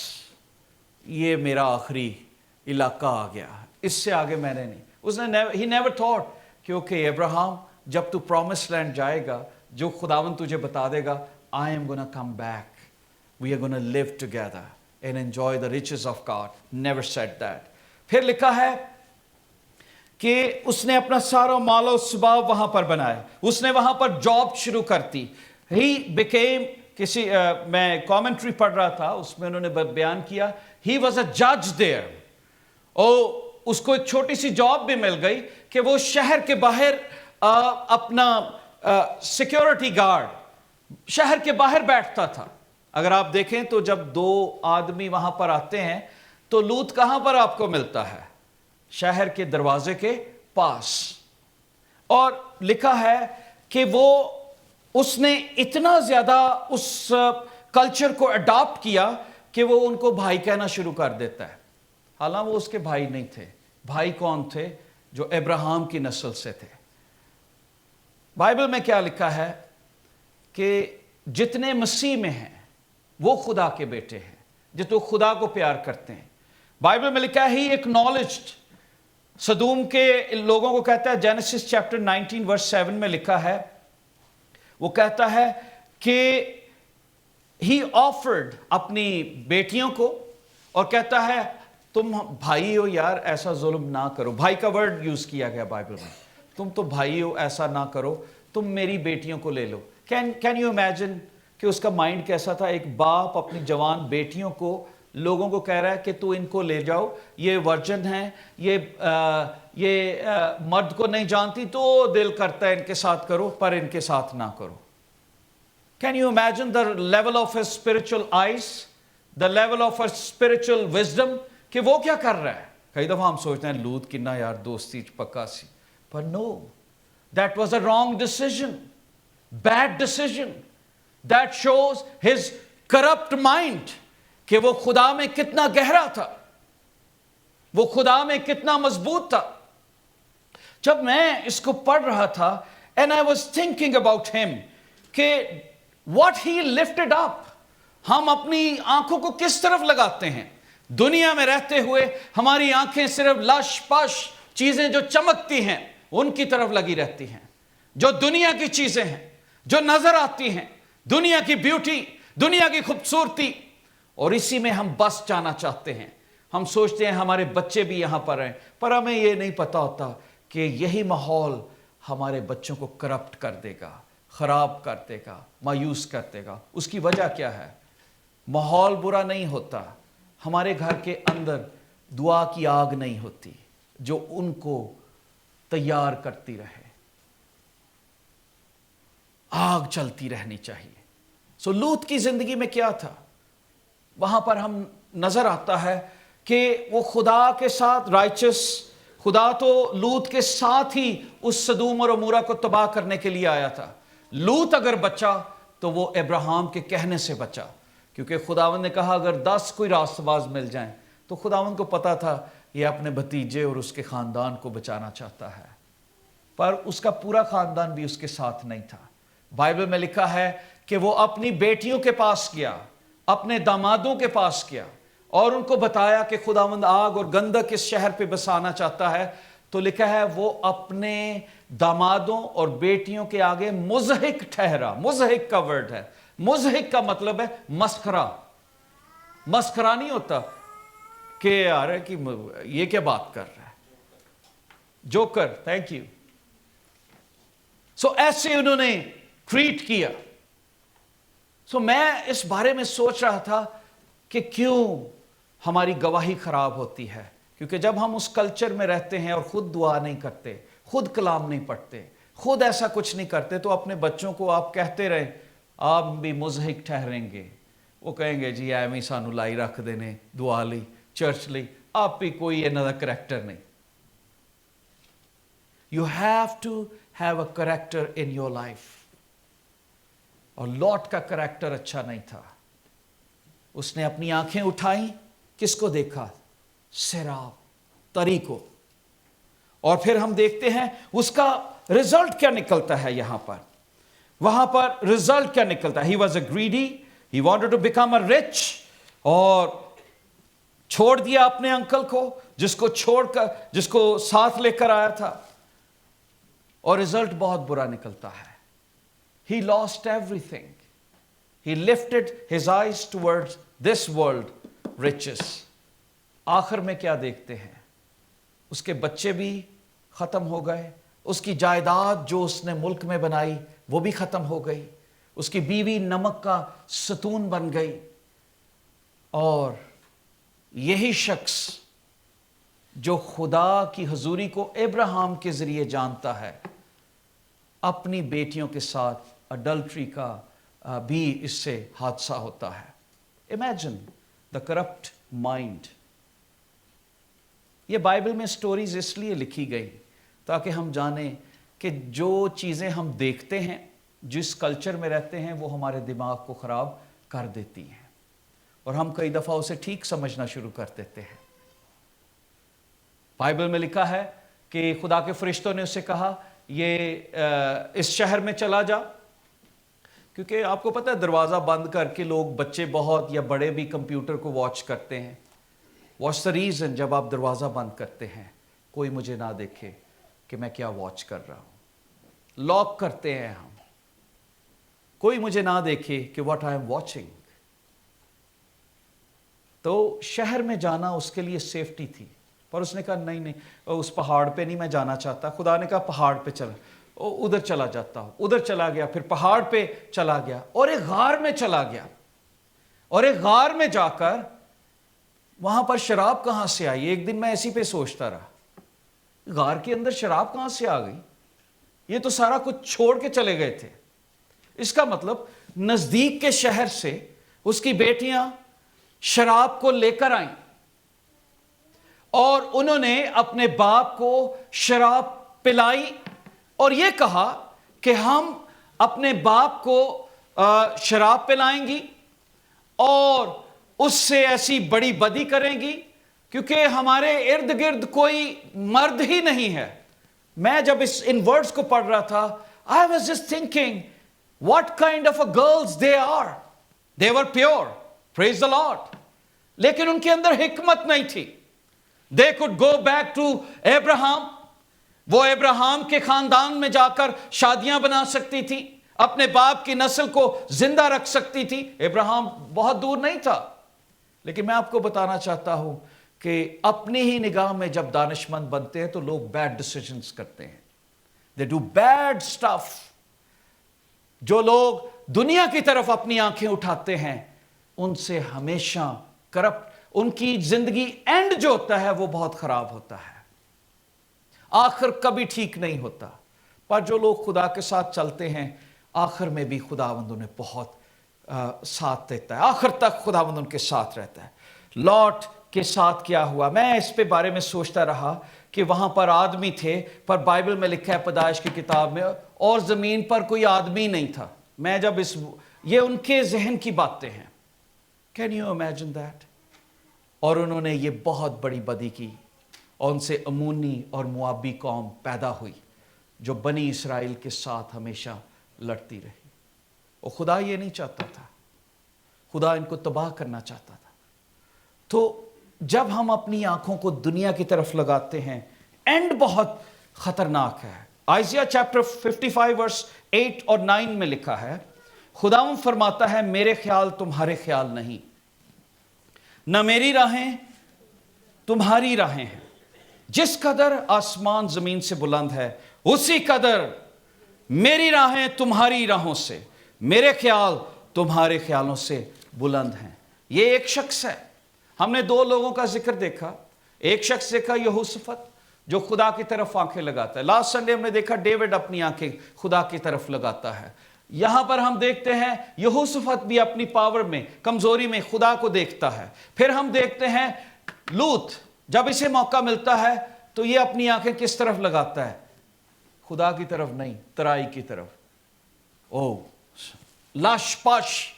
ये मेरा आखिरी इलाका आ गया, इससे आगे मैंने नहीं। उसने ही नेवर थॉट कि ओके अब्राहम, जब तू प्रॉमिस लैंड जाएगा, जो खुदावन तुझे बता देगा, I am gonna come back, we are gonna live together and enjoy the riches of God. Never said that. फिर लिखा है कि उसने अपना सारा मालो स्वभाव वहां पर बनाया, उसने वहां पर जॉब शुरू कर दी। ही बिकेम मैं कमेंट्री पढ़ रहा था, उसमें उन्होंने बयान किया, ही वॉज अ जज देयर। और उसको एक छोटी सी जॉब भी मिल गई कि वो शहर के बाहर अपना सिक्योरिटी गार्ड शहर के बाहर बैठता था। अगर आप देखें तो जब दो आदमी वहां पर आते हैं तो लूत कहां पर आपको मिलता है? शहर के दरवाजे के पास। और लिखा है कि उसने इतना ज्यादा उस कल्चर को अडॉप्ट किया कि वो उनको भाई कहना शुरू कर देता है। हालांकि वो उसके भाई नहीं थे। भाई कौन थे? जो अब्राहम की नस्ल से थे। बाइबल में क्या लिखा है कि जितने मसीह में हैं वो खुदा के बेटे हैं, जितने खुदा को प्यार करते हैं। बाइबल में लिखा है ही एक्नॉलेज्ड, सदूम के लोगों को कहता है, जेनेसिस चैप्टर 19 वर्स 7 में लिखा है, वो कहता है कि ही ऑफर्ड अपनी बेटियों को, और कहता है तुम भाई हो यार, ऐसा जुल्म ना करो। भाई का वर्ड यूज किया गया बाइबल में, तुम तो भाई हो, ऐसा ना करो, तुम मेरी बेटियों को ले लो। कैन यू इमेजिन कि उसका माइंड कैसा था? एक बाप अपनी जवान बेटियों को, लोगों को कह रहा है कि तू इनको ले जाओ, ये वर्जन है, ये मर्द को नहीं जानती, तो दिल करता है इनके साथ करो, पर इनके साथ ना करो। Can you imagine the level of his spiritual eyes, the level of his spiritual wisdom, कि वो क्या कर रहा है। कई दफा हम सोचते हैं लूत किन्ना यार दोस्ती पक्का सी, पर no, that was a wrong decision, bad decision. That shows his corrupt mind, कि वो खुदा में कितना गहरा था, वो खुदा में कितना मजबूत था। जब मैं इसको पढ़ रहा था, and I was thinking about him, कि what he lifted up, हम अपनी आंखों को किस तरफ लगाते हैं। दुनिया में रहते हुए हमारी आंखें सिर्फ लश पश चीजें जो चमकती हैं उनकी तरफ लगी रहती हैं, जो दुनिया की चीजें हैं, जो नजर आती हैं, दुनिया की ब्यूटी, दुनिया की खूबसूरती, और इसी में हम बस जाना चाहते हैं। हम सोचते हैं हमारे बच्चे भी यहां पर हैं, पर हमें यह नहीं पता होता कि यही माहौल हमारे बच्चों को करप्ट कर देगा, खराब कर देगा, मायूस कर देगा। उसकी वजह क्या है? माहौल बुरा नहीं होता, हमारे घर के अंदर दुआ की आग नहीं होती जो उनको तैयार करती रहे। आग चलती रहनी चाहिए। सो लूत की जिंदगी में क्या था? वहां पर हम नजर आता है कि वो खुदा के साथ राइचस, खुदा तो लूत के साथ ही उस सदूम और अमूरा को तबाह करने के लिए आया था। लूत अगर बचा तो वो अब्राहम के कहने से बचा, क्योंकि खुदावंद ने कहा अगर 10 कोई रास्तबाज मिल जाएं, तो खुदावंद को पता था ये अपने भतीजे और उसके खानदान को बचाना चाहता है, पर उसका पूरा खानदान भी उसके साथ नहीं था। बाइबल में लिखा है कि वो अपनी बेटियों के पास गया, अपने दामादों के पास गया और उनको बताया कि खुदावंद आग और गंधक इस शहर पे बसाना चाहता है। तो लिखा है वो अपने दामादों और बेटियों के आगे मुज़हिक ठहरा। मुज़हिक का वर्ड है, मुज़हिक का मतलब है मस्खरा। मस्खरा नहीं होता कि यार कि ये क्या बात कर रहा है, जोकर, थैंक यू। सो ऐसे उन्होंने ट्रीट किया। सो मैं इस बारे में सोच रहा था कि क्यों हमारी गवाही खराब होती है, क्योंकि जब हम उस कल्चर में रहते हैं और खुद दुआ नहीं करते, खुद कलाम नहीं पढ़ते, खुद ऐसा कुछ नहीं करते, तो अपने बच्चों को आप कहते रहे आप भी मुज़हिक ठहरेंगे। वो कहेंगे जी एवं सानू लाई रख देने दुआ ली, चर्च ली, आप भी कोई इन्हां दा करैक्टर नहीं। You have to have a character in your life. और लॉट का करैक्टर अच्छा नहीं था। उसने अपनी आंखें उठाई, किसको देखा? सेराब, तरी को। और फिर हम देखते हैं उसका रिजल्ट क्या निकलता है। यहां पर वहां पर रिजल्ट क्या निकलता है? He was a greedy, he wanted to become a rich, और छोड़ दिया अपने अंकल को जिसको छोड़कर, जिसको साथ लेकर आया था, और रिजल्ट बहुत बुरा निकलता है। He lost everything. He lifted his eyes towards this world riches. आखिर में क्या देखते हैं? उसके बच्चे भी खत्म हो गए, उसकी जायदाद जो उसने मुल्क में बनाई वो भी खत्म हो गई, उसकी बीवी नमक का सतून बन गई, और यही शख्स जो खुदा की हुजूरी को अब्राहम के जरिए जानता है, अपनी बेटियों के साथ अडल्ट्री का भी इससे हादसा होता है। Imagine the corrupt mind. ये बाइबल में स्टोरीज इसलिए लिखी गई ताकि हम जानें कि जो चीज़ें हम देखते हैं, जिस कल्चर में रहते हैं, वो हमारे दिमाग को ख़राब कर देती हैं और हम कई दफ़ा उसे ठीक समझना शुरू कर देते हैं। बाइबल में लिखा है कि खुदा के फरिश्तों ने उससे कहा ये इस शहर में चला जा, क्योंकि आपको पता है दरवाज़ा बंद करके लोग, बच्चे बहुत या बड़े भी कंप्यूटर को वॉच करते हैं। वॉच द रीज़न, जब आप दरवाज़ा बंद करते हैं कोई मुझे ना देखे कि मैं क्या वॉच कर रहा हूँ। लॉक करते हैं हम, कोई मुझे ना देखे कि व्हाट आई एम वॉचिंग। तो शहर में जाना उसके लिए सेफ्टी थी, पर उसने कहा नहीं नहीं, उस पहाड़ पे नहीं मैं जाना चाहता। खुदा ने कहा पहाड़ पे चल, उधर चला जाता हूं। उधर चला गया, फिर पहाड़ पे चला गया और एक गार में चला गया, और एक गार में जाकर वहां पर शराब कहां से आई? एक दिन मैं ऐसी पे सोचता रहा, गार के अंदर शराब कहां से आ गई? ये तो सारा कुछ छोड़ के चले गए थे। इसका मतलब नजदीक के शहर से उसकी बेटियां शराब को लेकर आईं और उन्होंने अपने बाप को शराब पिलाई और यह कहा कि हम अपने बाप को शराब पिलाएंगी और उससे ऐसी बड़ी बदी करेंगी, क्योंकि हमारे इर्द गिर्द कोई मर्द ही नहीं है मैं जब इन वर्ड्स को पढ़ रहा था, I was just thinking what kind of a girls they are. They were pure, praise the Lord. लेकिन उनके अंदर हिकमत नहीं थी. They could go back to Abraham. वो अब्राहम के खानदान में जाकर शादियां बना सकती थी, अपने बाप की नस्ल को जिंदा रख सकती थी. अब्राहम बहुत दूर नहीं था. लेकिन मैं आपको बताना चाहता हूं कि अपनी ही निगाह में जब दानिशमंद बनते हैं तो लोग बैड डिसीजंस करते हैं. They do bad stuff. जो लोग दुनिया की तरफ अपनी आंखें उठाते हैं उनसे हमेशा करप्ट, उनकी जिंदगी एंड जो होता है वो बहुत खराब होता है, आखिर कभी ठीक नहीं होता. पर जो लोग खुदा के साथ चलते हैं आखिर में भी खुदावंद उन्हें बहुत साथ देता है, आखिर तक खुदावंद उनके साथ रहता है. लॉट के साथ क्या हुआ, मैं इस पे बारे में सोचता रहा कि वहां पर आदमी थे, पर बाइबल में लिखा है पैदाइश की किताब में, और जमीन पर कोई आदमी नहीं था. मैं जब ये उनके जहन की बातें हैं, कैन यू इमेजिन दैट. और उन्होंने ये बहुत बड़ी बदी की और उनसे अमूनी और मुआबी कौम पैदा हुई जो बनी इसराइल के साथ हमेशा लड़ती रही. और खुदा ये नहीं चाहता था, खुदा इनको तबाह करना चाहता था. तो जब हम अपनी आंखों को दुनिया की तरफ लगाते हैं एंड बहुत खतरनाक है. आइजिया चैप्टर 55 वर्स 8 और 9 में लिखा है, खुदावंद फरमाता है मेरे ख्याल तुम्हारे ख्याल नहीं, न मेरी राहें तुम्हारी राहें हैं. जिस कदर आसमान जमीन से बुलंद है उसी कदर मेरी राहें तुम्हारी राहों से, मेरे ख्याल तुम्हारे ख्यालों से बुलंद हैं. ये एक शख्स है. हमने दो लोगों का जिक्र देखा. एक शख्स देखा यहोशफत जो खुदा की तरफ आंखें लगाता है. लास्ट संडे हमने देखा डेविड अपनी आंखें खुदा की तरफ लगाता है. यहां पर हम देखते हैं यहोशफत भी अपनी पावर में, कमजोरी में खुदा को देखता है. फिर हम देखते हैं लूत, जब इसे मौका मिलता है तो ये अपनी आंखें किस तरफ लगाता है, खुदा की तरफ नहीं, तराई की तरफ, ओ लाश पाश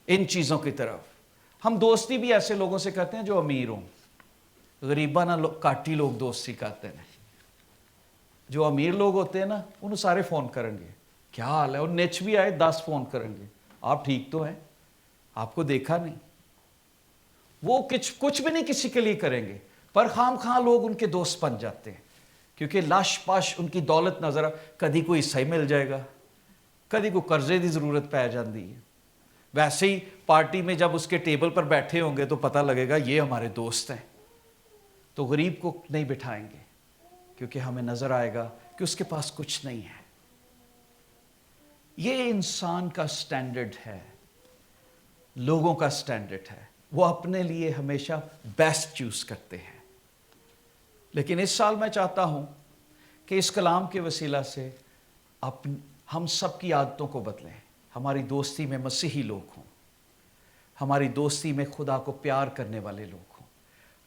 इन चीजों की तरफ. हम दोस्ती भी ऐसे लोगों से करते हैं जो अमीर हों, गरीबा ना काटी लोग दोस्ती करते हैं. जो अमीर लोग होते हैं ना उन्हें सारे फोन करेंगे, क्या हाल है, और नेच भी आए 10 फोन करेंगे, आप ठीक तो हैं, आपको देखा नहीं. वो कुछ भी नहीं किसी के लिए करेंगे, पर खाम खां लोग उनके दोस्त बन जाते हैं क्योंकि लाश पाश उनकी दौलत नजर, कभी कोई हिस्सा ही मिल जाएगा, कभी कोई कर्जे की जरूरत पै जाती है. वैसे ही पार्टी में जब उसके टेबल पर बैठे होंगे तो पता लगेगा ये हमारे दोस्त हैं, तो गरीब को नहीं बिठाएंगे क्योंकि हमें नजर आएगा कि उसके पास कुछ नहीं है. ये इंसान का स्टैंडर्ड है, लोगों का स्टैंडर्ड है. वो अपने लिए हमेशा बेस्ट चूज करते हैं. लेकिन इस साल मैं चाहता हूं कि इस कलाम के वसीला से हम सब की आदतों को बदलें. हमारी दोस्ती में मसीही लोग हों, हमारी दोस्ती में खुदा को प्यार करने वाले लोग हों,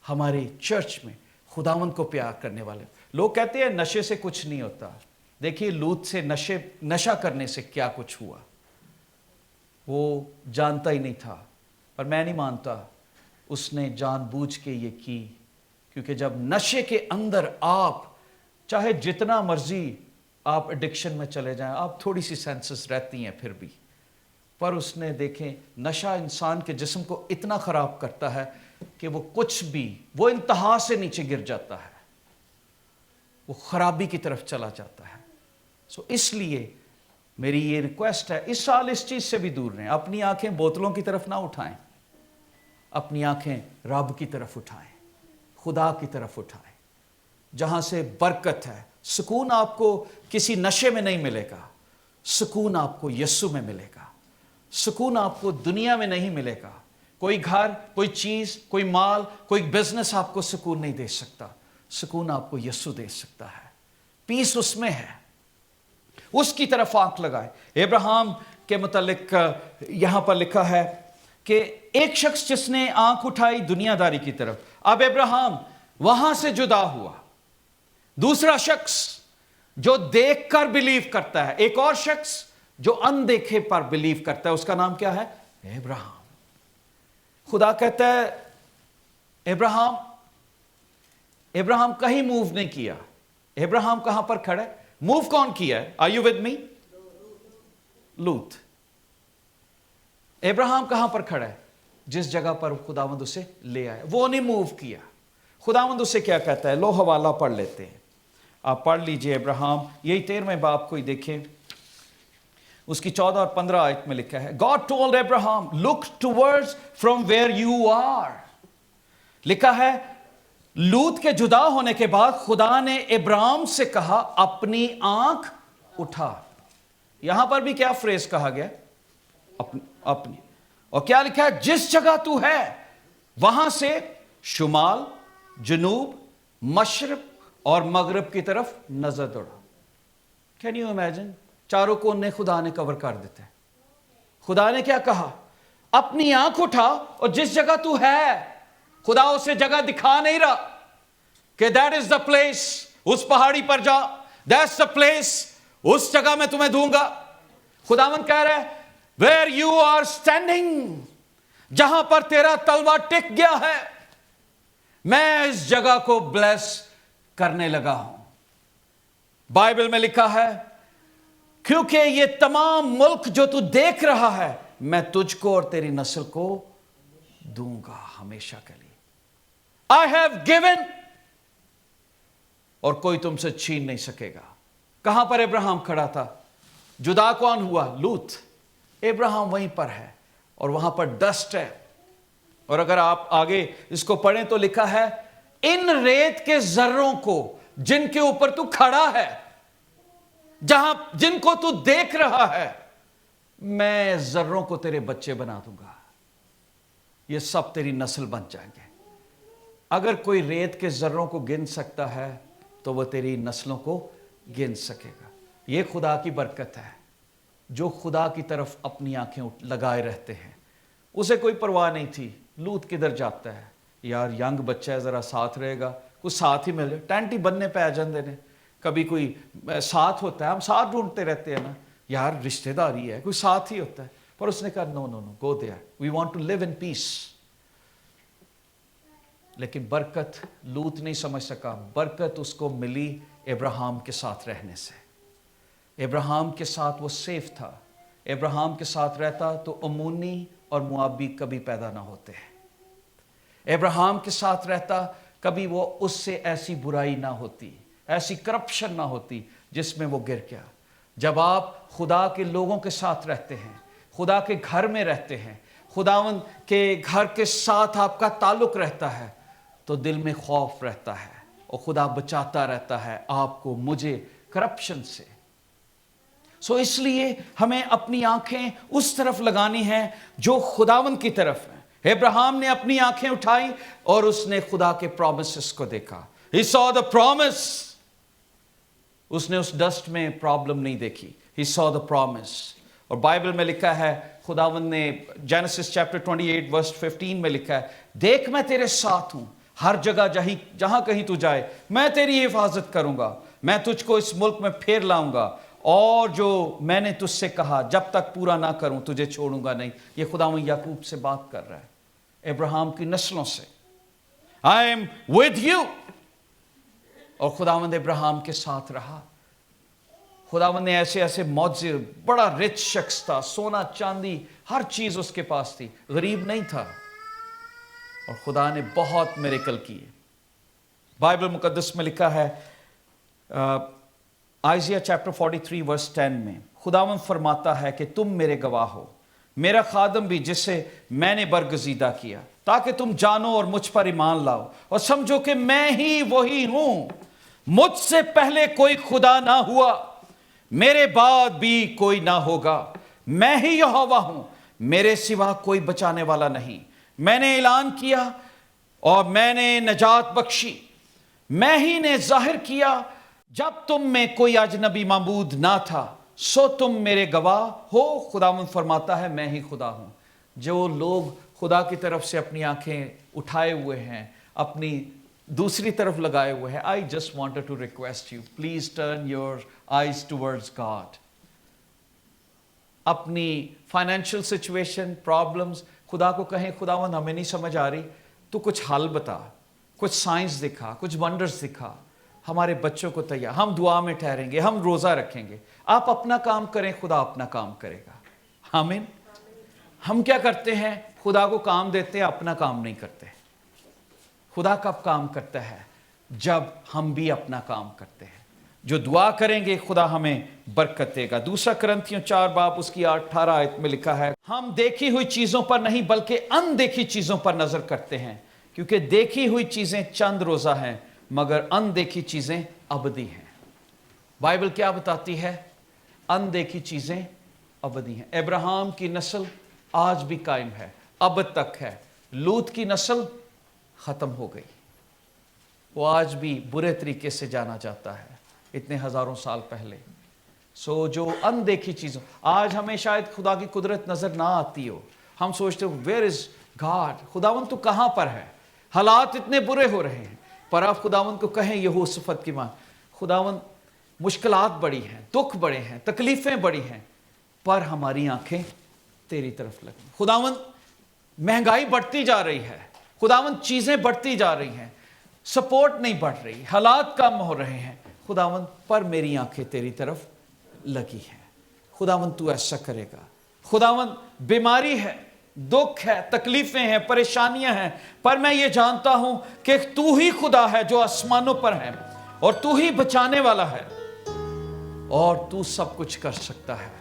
हमारे चर्च में खुदावंद को प्यार करने वाले लोग. कहते हैं नशे से कुछ नहीं होता. देखिए लूत से नशा करने से क्या कुछ हुआ, वो जानता ही नहीं था. पर मैं नहीं मानता उसने जानबूझ के ये की, क्योंकि जब नशे के अंदर आप चाहे जितना मर्जी आप एडिक्शन में चले जाएं, आप थोड़ी सी सेंसेस रहती हैं फिर भी, पर उसने देखें नशा इंसान के जिस्म को इतना खराब करता है कि वो कुछ भी, वो इंतहा से नीचे गिर जाता है, वो खराबी की तरफ चला जाता है. सो इसलिए मेरी ये रिक्वेस्ट है, इस साल इस चीज से भी दूर रहें. अपनी आंखें बोतलों की तरफ ना उठाएं, अपनी आंखें रब की तरफ उठाएं, खुदा की तरफ उठाएं, जहां से बरकत है. सुकून आपको किसी नशे में नहीं मिलेगा, सुकून आपको यीशु में मिलेगा. सुकून आपको दुनिया में नहीं मिलेगा. कोई घर, कोई चीज, कोई माल, कोई बिजनेस आपको सुकून नहीं दे सकता. सुकून आपको यीशु दे सकता है. पीस उसमें है, उसकी तरफ आंख लगाए. अब्राहम के मुतालिक यहां पर लिखा है कि एक शख्स जिसने आंख उठाई दुनियादारी की तरफ. अब अब्राहम वहां से जुदा हुआ. दूसरा शख्स जो देखकर बिलीव करता है, एक और शख्स जो अनदेखे पर बिलीव करता है, उसका नाम क्या है? अब्राहम. खुदा कहता है अब्राहम कहीं मूव नहीं किया, अब्राहम कहां पर खड़ा है? मूव कौन किया है? Are you with me? लूत। अब्राहम कहां पर खड़ा है? जिस जगह पर खुदावंद उसे ले आया, वो नहीं मूव किया। खुदावंद उसे क्या कहता है? लो हवाला पढ़ लेते हैं, आप पढ़ लीजिए। अब्राहम, यही 13वें बाब को ही देखें, उसकी 14 और 15 आयत में लिखा है, God told Abraham look towards from where you are. लिखा है लूत के जुदा होने के बाद खुदा ने अब्राहम से कहा अपनी आंख उठा। यहां पर भी क्या फ्रेज कहा गया? अपनी। और क्या लिखा है? जिस जगह तू है वहां से शुमाल, जनूब, मशरक और मगरब की तरफ नजर दौड़ा। Can you imagine? चारों कोने खुदा ने कवर कर देते हैं। खुदा ने क्या कहा? अपनी आंख उठा और जिस जगह तू है, खुदा उसे जगह दिखा नहीं रहा कि दैट इज द प्लेस, उस पहाड़ी पर जा, दैट्स द प्लेस, उस जगह मैं तुम्हें दूंगा। खुदावन कह रहा है वेयर यू आर स्टैंडिंग, जहां पर तेरा तलवा टिक गया है, मैं इस जगह को ब्लेस करने लगा हूं। बाइबल में लिखा है क्योंकि ये तमाम मुल्क जो तू देख रहा है, मैं तुझको और तेरी नस्ल को दूंगा हमेशा के लिए। आई हैव गिवन, और कोई तुमसे छीन नहीं सकेगा। कहां पर अब्राहम खड़ा था? जुदा कौन हुआ? लूत। अब्राहम वहीं पर है और वहां पर डस्ट है। और अगर आप आगे इसको पढ़ें तो लिखा है इन रेत के जर्रों को जिनके ऊपर तू खड़ा है, जिनको तू देख रहा है, मैं जर्रों को तेरे बच्चे बना दूंगा, ये सब तेरी नस्ल बन जाएंगे। अगर कोई रेत के जर्रों को गिन सकता है तो वह तेरी नस्लों को गिन सकेगा। यह खुदा की बरकत है। जो खुदा की तरफ अपनी आंखें लगाए रहते हैं, उसे कोई परवाह नहीं थी लूत किधर जाता है। यार यंग बच्चा है, जरा साथ रहेगा, कुछ साथ ही मिल जाए, टेंटी बनने पे आ जाते हैं। कभी कोई साथ होता है, हम साथ ढूंढते रहते हैं ना, यार रिश्तेदारी है, कोई साथ ही होता है। पर उसने कहा no no no, go there, we want to live in peace. लेकिन बरकत लूत नहीं समझ सका। बरकत उसको मिली अब्राहम के साथ रहने से। अब्राहम के साथ वो सेफ था। अब्राहम के साथ रहता तो अमोनी और मुआबी कभी पैदा ना होते हैं। अब्राहम के साथ रहता, कभी वो उससे ऐसी बुराई ना होती, ऐसी करप्शन ना होती जिसमें वो गिर गया। जब आप खुदा के लोगों के साथ रहते हैं, खुदा के घर में रहते हैं, खुदावन के घर के साथ आपका ताल्लुक रहता है, तो दिल में खौफ रहता है और खुदा बचाता रहता है आपको, मुझे करप्शन से। सो इसलिए हमें अपनी आंखें उस तरफ लगानी है जो खुदावन की तरफ है। अब्राहम ने अपनी आंखें उठाई और उसने खुदा के प्रॉमिसेस को देखा। He saw the promise. उसने उस डस्ट में प्रॉब्लम नहीं देखी। He saw the promise. और बाइबल में लिखा है, खुदावन ने जेनेसिस चैप्टर 28 वर्स 15 में लिखा है, देख मैं तेरे साथ हूं, हर जगह जहां कहीं तू जाए मैं तेरी हिफाजत करूंगा, मैं तुझको इस मुल्क में फेर लाऊंगा, और जो मैंने तुझसे कहा जब तक पूरा ना करूं तुझे छोड़ूंगा नहीं। ये खुदावन याकूब से बात कर रहा है, अब्राहम की नस्लों से। I am with you. और खुदावंद अब्राहम के साथ रहा। खुदावंद ने ऐसे ऐसे मौजे, बड़ा रिच शख्स था, सोना चांदी हर चीज उसके पास थी, गरीब नहीं था। और खुदा ने बहुत मिरेकल किए। बाइबल मुकद्दस में लिखा है आइजिया चैप्टर 43 वर्स 10 में, खुदावंद फरमाता है कि तुम मेरे गवाह हो, मेरा खादम भी जिसे मैंने बरगजीदा किया, ताकि तुम जानो और मुझ पर ईमान लाओ और समझो कि मैं ही वही हूं। मुझसे पहले कोई खुदा ना हुआ, मेरे बाद भी कोई ना होगा। मैं ही यहोवा हूं, मेरे सिवा कोई बचाने वाला नहीं। मैंने ऐलान किया और मैंने नजात बख्शी, मैं ही ने जाहिर किया जब तुम में कोई अजनबी माबूद ना था, सो तुम मेरे गवाह हो। खुदावंद फरमाता है मैं ही खुदा हूं। जो लोग खुदा की तरफ से अपनी आंखें उठाए हुए हैं, अपनी दूसरी तरफ लगाए हुए हैं, I just wanted to request you, please turn your eyes towards God. अपनी फाइनेंशियल सिचुएशन, प्रॉब्लम्स, खुदा को कहें खुदावंद हमें नहीं समझ आ रही, तू कुछ हल बता, कुछ साइंस दिखा, कुछ वंडर्स दिखा। हमारे बच्चों को तैयार, हम दुआ में ठहरेंगे, हम रोज़ा रखेंगे। आप अपना काम करें, खुदा अपना काम करेगा। आमीन। हम क्या करते हैं? खुदा को काम देते हैं, अपना काम नहीं करते। खुदा कब काम करता है? जब हम भी अपना काम करते हैं। जो दुआ करेंगे खुदा हमें बरकत देगा। दूसरा कुरिन्थियों 4 बाब उसकी 18 आयत में लिखा है, हम देखी हुई चीज़ों पर नहीं बल्कि अनदेखी चीज़ों पर नज़र करते हैं, क्योंकि देखी हुई चीज़ें चंद रोज़ा हैं मगर अनदेखी चीज़ें अबदी हैं। बाइबल क्या बताती है? अनदेखी चीज़ें अबदी हैं। अब्राहम की नस्ल आज भी कायम है, अब तक है। लूत की नस्ल ख़त्म हो गई, वो आज भी बुरे तरीके से जाना जाता है, इतने हज़ारों साल पहले। सो जो अनदेखी चीज़ों, आज हमें शायद खुदा की कुदरत नज़र ना आती हो, हम सोचते हो वेयर इज़ गॉड, खुदावन तो कहाँ पर है? हालात इतने बुरे हो रहे हैं, पर आप खुदावन को कहें यहोशफत की माँ, खुदावन मुश्किलात बड़ी हैं, दुख बड़े हैं, तकलीफ़ें बड़ी हैं, पर हमारी आंखें तेरी तरफ लगी। खुदावन महंगाई बढ़ती जा रही है, खुदावन चीज़ें बढ़ती जा रही हैं, सपोर्ट नहीं बढ़ रही, हालात कम हो रहे हैं, खुदावन पर मेरी आंखें तेरी तरफ लगी हैं। खुदावन तू ऐसा करेगा। खुदावन बीमारी है, दुख है, तकलीफें हैं, परेशानियां हैं, पर मैं ये जानता हूं कि तू ही खुदा है जो आसमानों पर है, और तू ही बचाने वाला है, और तू सब कुछ कर सकता है।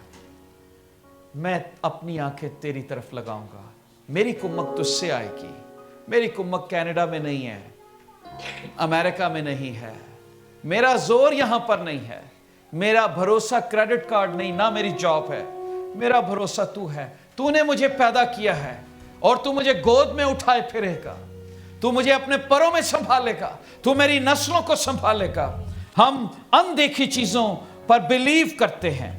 मैं अपनी आंखें तेरी तरफ लगाऊंगा। मेरी कुम्मक तुझसे आएगी। मेरी कुम्मक कनाडा में नहीं है, अमेरिका में नहीं है, मेरा जोर यहां पर नहीं है, मेरा भरोसा क्रेडिट कार्ड नहीं, ना मेरी जॉब है, मेरा भरोसा तू है। तूने मुझे पैदा किया है और तू मुझे गोद में उठाए फिरेगा, तू मुझे अपने परों में संभालेगा, तू मेरी नस्लों को संभालेगा। हम अनदेखी चीजों पर बिलीव करते हैं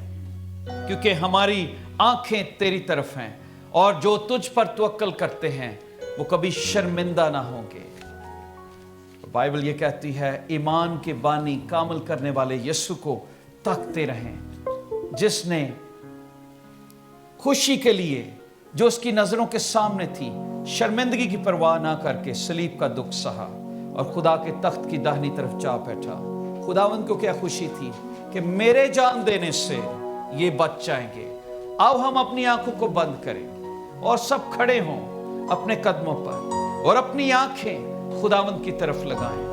क्योंकि हमारी आंखें तेरी तरफ हैं, और जो तुझ पर तवक्कल करते हैं वो कभी शर्मिंदा ना होंगे। बाइबल ये कहती है, ईमान के बानी कामल करने वाले यीशु को ताकते रहें, जिसने खुशी के लिए जो उसकी नजरों के सामने थी, शर्मिंदगी की परवाह ना करके सलीब का दुख सहा और खुदा के तख्त की दाहिनी तरफ जा बैठा। खुदावंद को क्या खुशी थी कि मेरे जान देने से ये बच जाएंगे। अब हम अपनी आंखों को बंद करें और सब खड़े हों अपने कदमों पर और अपनी आंखें खुदावंद की तरफ लगाएं।